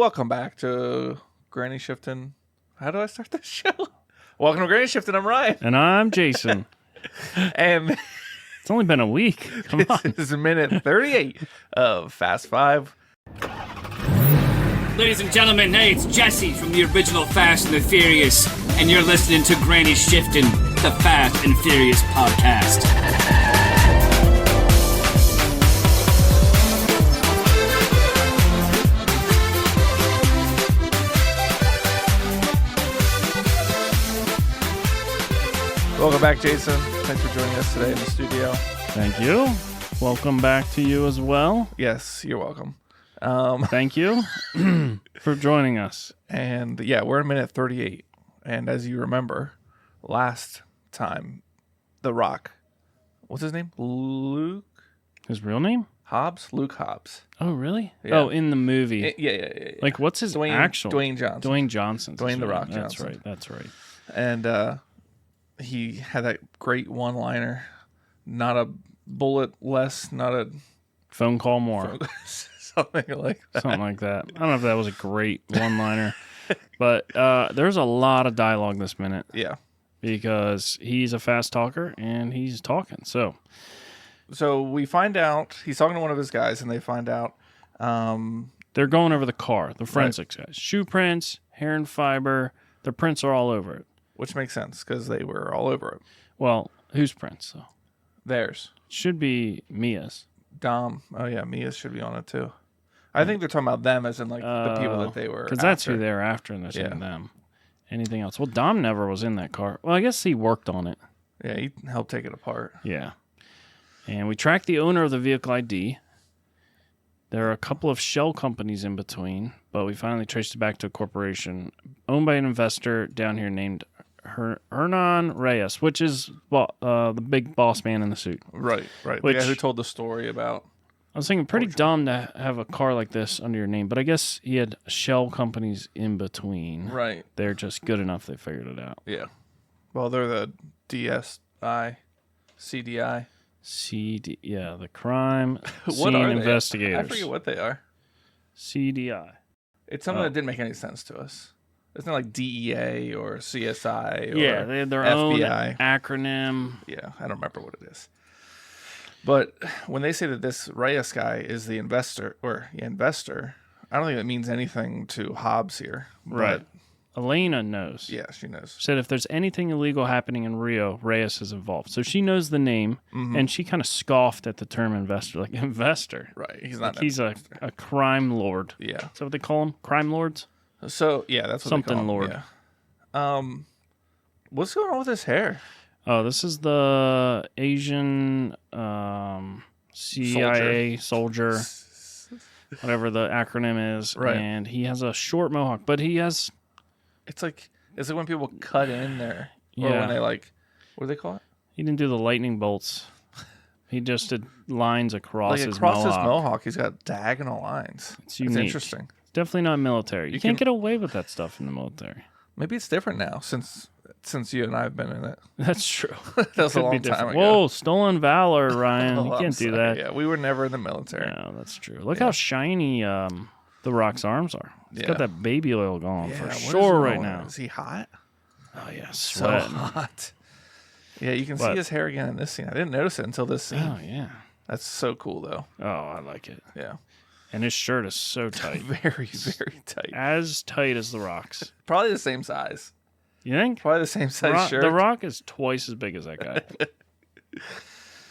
welcome back to Granny Shifting. How do I start this show? Welcome to Granny Shifting. I'm Ryan. And I'm Jason. And It's only been a week. Come on. this is minute 38 of Fast Five. Ladies and gentlemen, hey, it's Jesse from the original Fast and the Furious, and you're listening to Granny Shifting, the Fast and Furious podcast. Welcome back, Jason. Thanks for joining us today in the studio. Thank you. Welcome back to you as well. Yes, you're welcome. Thank you for joining us. And yeah, we're in minute 38. And as you remember, last time, The Rock, what's his name? Luke His real name? Hobbs? Luke Hobbs. Oh, really? Yeah. Oh, in the movie. Yeah. Like, what's his actual? Dwayne Johnson. Dwayne Johnson. Dwayne The Rock That's Johnson. That's right. And he had that great one-liner, not a bullet less, not a Phone call more. something like that. Something like that. I don't know if that was a great one-liner. But there's a lot of dialogue this minute Yeah. because he's a fast talker and he's talking. So So we find out, he's talking to one of his guys, and they find out, they're going over the car, the forensics guys. Shoe prints, hair and fiber, the prints are all over it. which makes sense because they were all over it. Well, whose prints, though? Theirs. Should be Mia's. Dom. Oh, yeah, Mia should be on it, too. I think they're talking about them as in, like, the people that they were Because that's who after. they're after, and they're saying Yeah. them. Anything else? Well, Dom never was in that car. Well, I guess he worked on it. Yeah, he helped take it apart. Yeah. And we tracked the owner of the vehicle ID. There are a couple of shell companies in between, but we finally traced it back to a corporation owned by an investor down here named Hernan Reyes, which is the big boss man in the suit. Right. The Which- guy who told the story about... I was thinking pretty dumb to have a car like this under your name, but I guess he had shell companies in between. Right. They're just good enough they figured it out. Yeah. Well, they're the DSI, CDI. Yeah, the crime What scene are they? investigators. I forget what they are. CDI. It's something that didn't make any sense to us. It's not like DEA or CSI or Yeah, they had their FBI. own acronym. Yeah, I don't remember what it is. But when they say that this Reyes guy is the investor, I don't think it means anything to Hobbs here. But, Right. Elena knows. Yeah, she knows. Said if there's anything illegal happening in Rio, Reyes is involved. So she knows the name, and she kind of scoffed at the term investor. Like, investor? Right. He's not. Like he's a crime lord. Yeah. Is that what they call them? Crime lords? So yeah, that's what Something they call lord. him. Yeah. What's going on with his hair? Oh, this is the Asian CIA soldier, whatever the acronym is. Right. And he has a short mohawk, but he has... It's like when people cut in there, or Yeah. when they what do they call it? He didn't do the lightning bolts. He just did lines across Like his across mohawk. his mohawk, he's got diagonal lines. It's It's unique. interesting. Definitely not military. You can- can't get away with that stuff in the military. Maybe it's different now since you and I have been in it. That's true. That was a Could long be time different. ago. Whoa, stolen valor, Ryan. Oh, You I'm can't do sorry. that. Yeah, we were never in the military. No, that's true. Look how shiny The Rock's arms are. He's Yeah. got that baby oil going Yeah, for what is sure wrong right with now. him? Is he hot? Oh, yeah, So sweating. hot. Yeah, you can see What? his hair again in this scene. I didn't notice it until this scene. Oh, yeah. That's so cool, though. Oh, I like it. Yeah. And his shirt is so tight. Very, very tight. As tight as The Rock's. Probably the same size. You think? Probably the same size shirt. The Rock is twice as big as that guy.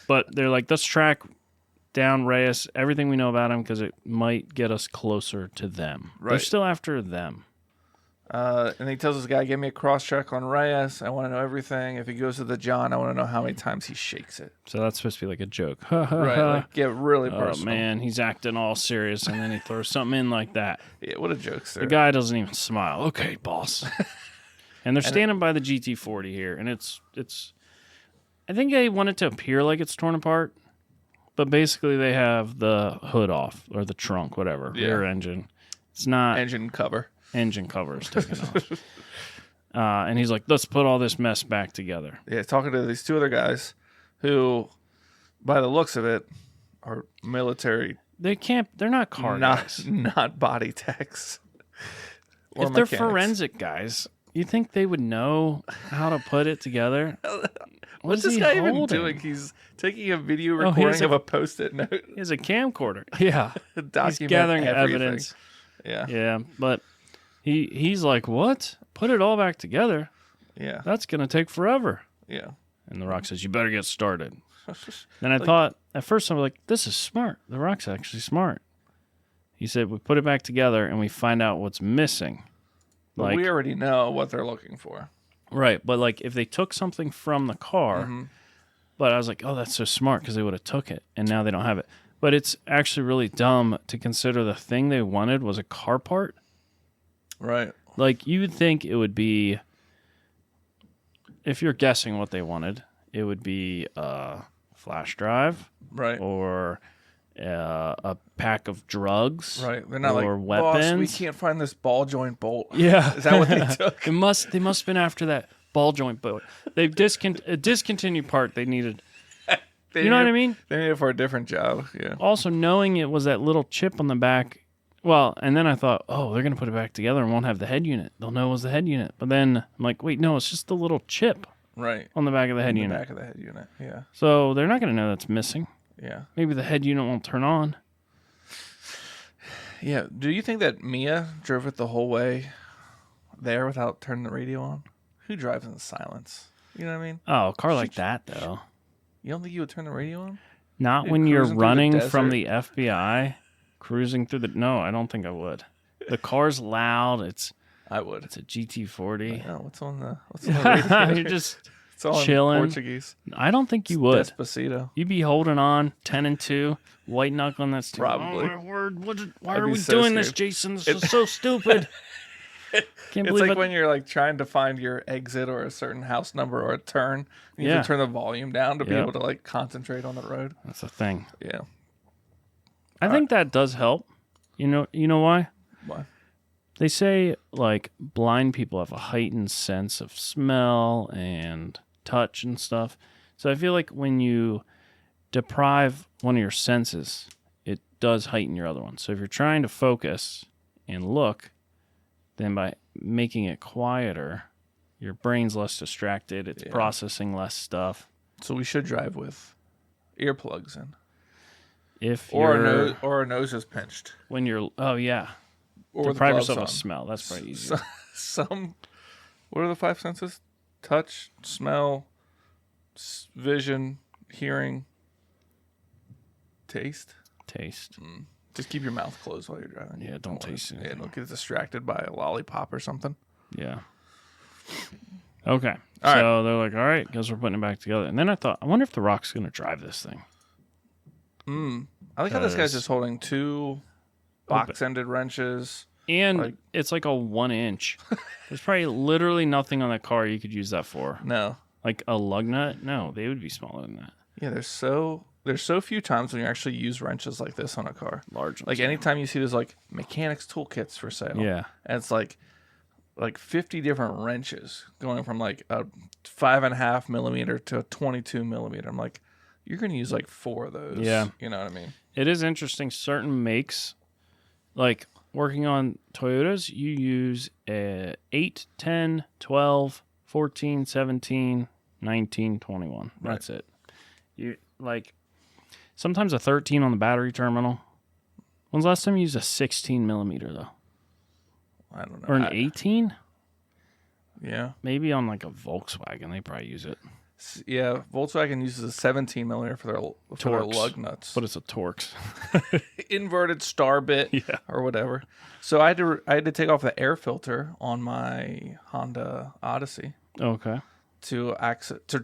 But they're like, let's track down Reyes, everything we know about him, because it might get us closer to them. They're Right. still after them. And he tells this guy, give me a cross-check on Reyes. I want to know everything. If he goes to the John, I want to know how many times he shakes it. So that's supposed to be like a joke. Right. Like, get really Oh, personal. man, he's acting all serious, and then he throws something in like that. Yeah, what a jokester. The guy doesn't even smile. Okay, boss. And they're standing by the GT40 here, and it's. I think they want it to appear like it's torn apart, but basically they have the hood off, or the trunk, whatever, Yeah. rear engine. It's not Engine cover. engine covers taken off. And he's like, let's put all this mess back together. Yeah, talking to these two other guys who, by the looks of it, are military, They're not car guys. not body techs. Or if they're mechanics. forensic guys, you think they would know how to put it together? What's is this he guy even holding? doing? He's taking a video Oh, he has recording of a Post-it note. He has a camcorder. Yeah. He's Document gathering everything. evidence. Yeah. Yeah, but he's like, what? Put it all back together? Yeah. That's going to take forever. Yeah. And The Rock says, you better get started. Then I thought, at first I was like, this is smart. The Rock's actually smart. He said, we put it back together and we find out what's missing. But we already know what they're looking for. Right, but like if they took something from the car, but I was like, oh, that's so smart because they would have took it and now they don't have it. But it's actually really dumb to consider the thing they wanted was a car part. Right. Like you would think it would be, if you're guessing what they wanted, it would be a flash drive, Right. or a pack of drugs, Right. They're not or like, weapons. boss, we can't find this ball joint bolt. Yeah, Is that what they took? They must have been after that ball joint bolt. They've a discontinued part they needed. They You know what I need- mean? They need it for a different job. Yeah. Also, knowing it was that little chip on the back. Well, and then I thought, oh, they're gonna put it back together and won't have the head unit. They'll know it was the head unit. But then I'm like, wait, no, it's just the little chip Right. on the back of the head The unit. back of the head unit. Yeah. So they're not gonna know that's missing. Yeah. Maybe the head unit won't turn on. Yeah. Do you think that Mia drove it the whole way there without turning the radio on? Who drives in silence? You know what I mean? Oh, a car like that though. You don't think you would turn the radio on? Not Dude, when you're cruising through the running from desert. the FBI, cruising through the. No, I don't think I would. The car's loud. It's I would. a GT40. Oh, what's on the radio? You're just. It's all chilling. in Portuguese. I don't think you would. Despacito. You'd be holding on 10 and 2, white knuckling that stupid. Probably. Oh, my word. Why I'd are be we so doing this, scared. Jason? This is so stupid. Can't It's believe like it. when you're like trying to find your exit or a certain house number or a turn. You Yeah. have to turn the volume down to be Yep. able to like concentrate on the road. That's a thing. Yeah. I think that does help. You know why? Why? They say like blind people have a heightened sense of smell and touch and stuff. So I feel like when you deprive one of your senses, it does heighten your other one. So if you're trying to focus and look, then by making it quieter, your brain's less distracted. It's processing less stuff. So we should drive with earplugs in. If Or you're our nose is pinched. when you're Or with deprive gloves yourself on. of smell. That's probably easier. Some, what are the five senses? Touch, smell, vision, hearing, taste. Taste. Just keep your mouth closed while you're driving. Yeah, don't taste Yeah, anything. don't get distracted by a lollipop or something. Yeah. Okay. All So they're like, all right, guess we're putting it back together. And then I thought, I wonder if The Rock's going to drive this thing. I like how this guy's 'Cause- just holding two box-ended wrenches. And Like- it's like a 1 inch. There's probably literally nothing on that car you could use that for. No. Like a lug nut? No, they would be smaller than that. Yeah, there's so few times when you actually use wrenches like this on a car. Large ones. Like anytime you see there's like mechanics toolkits for sale. Yeah. And it's like 50 different wrenches going from like a 5.5 millimeter to a 22 millimeter. I'm like, you're gonna use like 4 of those. Yeah. You know what I mean? It is interesting. Certain makes, like working on Toyotas, you use 8, 10, 12, 14, 17, 19, 21. That's it. You like sometimes a 13 on the battery terminal. When's the last time you used a 16 millimeter though? I don't know. Or an 18? Yeah. Maybe on like a Volkswagen, they probably use it. Yeah. Volkswagen uses a 17 millimeter for their Torx. lug nuts. But it's a Torx. Inverted star bit Yeah. or whatever. So I had to take off the air filter on my Honda Odyssey Okay. to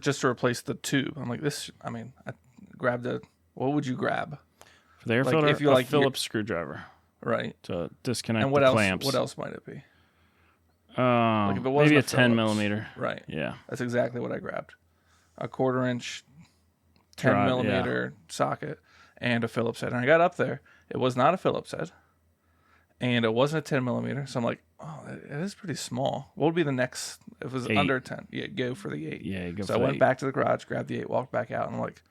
just to replace the tube. I'm like, I grabbed what would you grab? For the air Like, filter, if you a like your- Phillips screwdriver Right. to disconnect And what the else? clamps. What else might it be? Like if it wasn't maybe a a 10 Phillips. millimeter. Right. Yeah. That's exactly what I grabbed. A 1/4 inch, 10 Drive, millimeter socket, and a Phillips head. And I got up there. It was not a Phillips head, and it wasn't a 10 millimeter. So I'm like, oh, it is pretty small. What would be the next? If it was 8. under 10, yeah, go for the 8. Yeah, you go So for I the went 8. back to the garage, grabbed the 8, walked back out, and I'm like,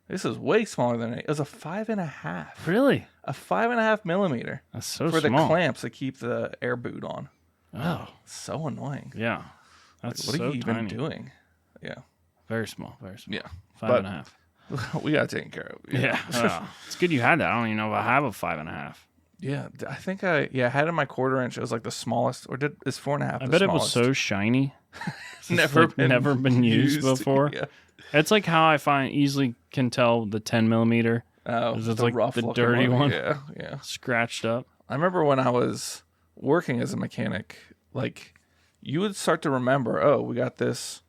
This is way smaller than it was. A 5.5. Really? A 5.5 millimeter That's so for small. the clamps that keep the air boot on. Oh, So annoying. yeah. That's What so are you even tiny. doing? Yeah. Very small. Very small. Yeah. 5.5. We got to take care of it. Yeah. Oh, it's good you had that. I don't even know if I have a 5.5. Yeah. I think I had it in my 1/4 inch. It was like the smallest, or is 4.5. I bet it was so shiny. never been used before. Yeah. It's like how I easily can tell the 10 millimeter Oh, it's the like rough the looking dirty one. Yeah. Yeah. scratched up. I remember when I was working as a mechanic, like you would start to remember, oh, we got this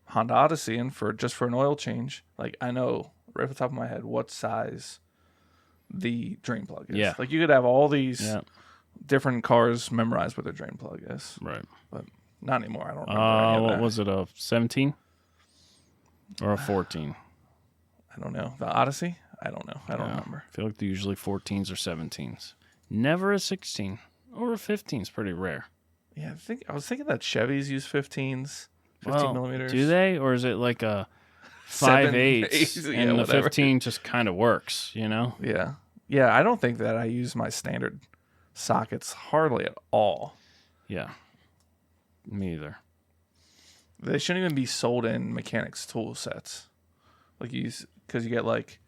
Honda Odyssey in for an oil change. Like I know right off the top of my head what size the drain plug is. Yeah. Like you could have all these Yeah. different cars memorized what their drain plug is, Right. but not anymore. I don't remember any of What that. was it? A 17 or a 14? I don't know. The Odyssey? I don't know. I don't remember. I feel like they're usually 14s or 17s. Never a 16 or a 15 is pretty rare. Yeah, I was thinking that Chevys use 15s, 15 Well, millimeters. Do they, or is it like a 7, 5/8 yeah, and the whatever. 15 just kind of works? You know? Yeah. Yeah, I don't think that I use my standard sockets hardly at all. Yeah. Me either. They shouldn't even be sold in mechanics tool sets. Like because you get like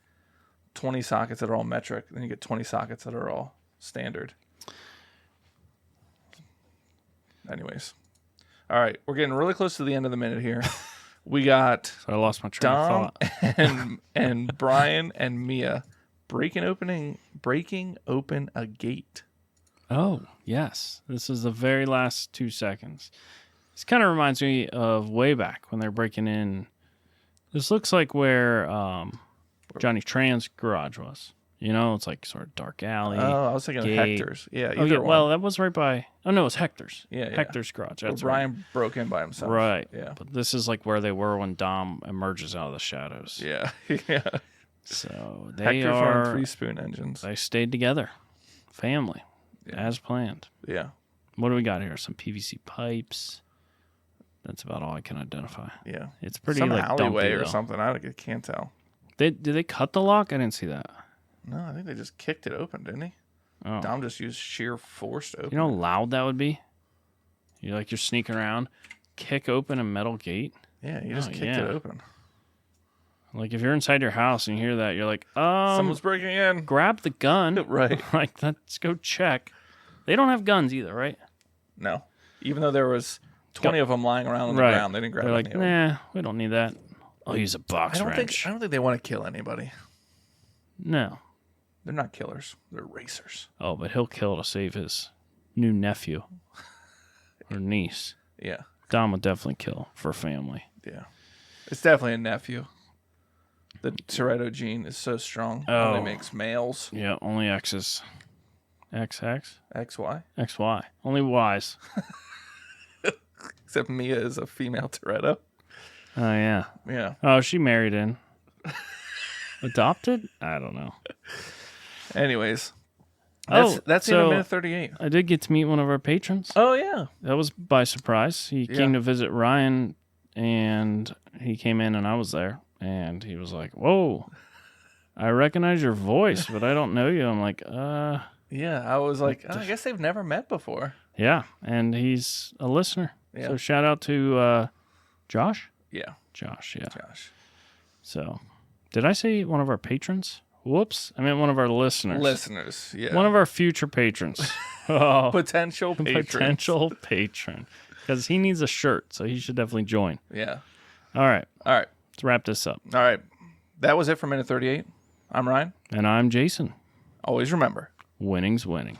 20 sockets that are all metric, then you get 20 sockets that are all standard. Anyways. All right, we're getting really close to the end of the minute here. We got So I lost my train of Dom thought. and Brian and Mia breaking open a gate. Oh, yes. This is the very last 2 seconds. This kind of reminds me of way back when they're breaking in. This looks like where Johnny Tran's garage was. You know, it's like sort of dark alley. Oh, I was thinking gate. of Hector's. Yeah, Oh, either yeah. one. Well, that was right by. Oh, no, it was Hector's. Yeah, yeah. Hector's garage. Where That's right. Brian broke in by himself. Right. Yeah. But this is like where they were when Dom emerges out of the shadows. Yeah. Yeah. So they Hector's are. running 3-spoon engines. They stayed together, family, as planned. Yeah. What do we got here? Some PVC pipes. That's about all I can identify. Yeah. It's pretty Some like alleyway dumpy, or though. something. I can't tell. Did they cut the lock? I didn't see that. No, I think they just kicked it open, didn't he? Oh. Dom just used sheer force to open You know how loud that would be? You're sneaking around, kick open a metal gate. it. Yeah, you just kicked yeah. it open. Like if you're inside your house and you hear that, you're like, Someone's breaking in. grab the gun. Right. Like let's go check. They don't have guns either, right? No. Even though there was 20 of them lying around on the Right. ground, they didn't grab They're any like, of them. nah, we don't need that. I'll use a box I wrench. don't think they want to kill anybody. No. They're not killers. They're racers. Oh, but he'll kill to save his new nephew or niece. Yeah. Dom would definitely kill for family. Yeah. It's definitely a nephew. The Toretto gene is so strong. Oh. Only makes males. Yeah, only X's. XX? XY. XY. Only Y's. Except Mia is a female Toretto. Oh, yeah. Yeah. Oh, she married in. Adopted? I don't know. Anyways. Oh, That's so- in a minute 38. I did get to meet one of our patrons. Oh, yeah. That was by surprise. He Yeah. came to visit Ryan, and he came in, and I was there. And he was like, whoa, I recognize your voice, but I don't know you. I'm like, Yeah. I was like, I guess they've never met before. yeah. And he's a listener. Yeah. So shout out to Josh. Yeah. Josh, yeah. Josh. So did I say one of our patrons? Whoops. I meant one of our listeners. Listeners. Yeah. One of our future patrons. Oh, potential patrons. potential patron. Because he needs a shirt, so he should definitely join. Yeah. All right. All right. Let's wrap this up. All right. That was it for minute 38. I'm Ryan. And I'm Jason. Always remember. Winning's winning.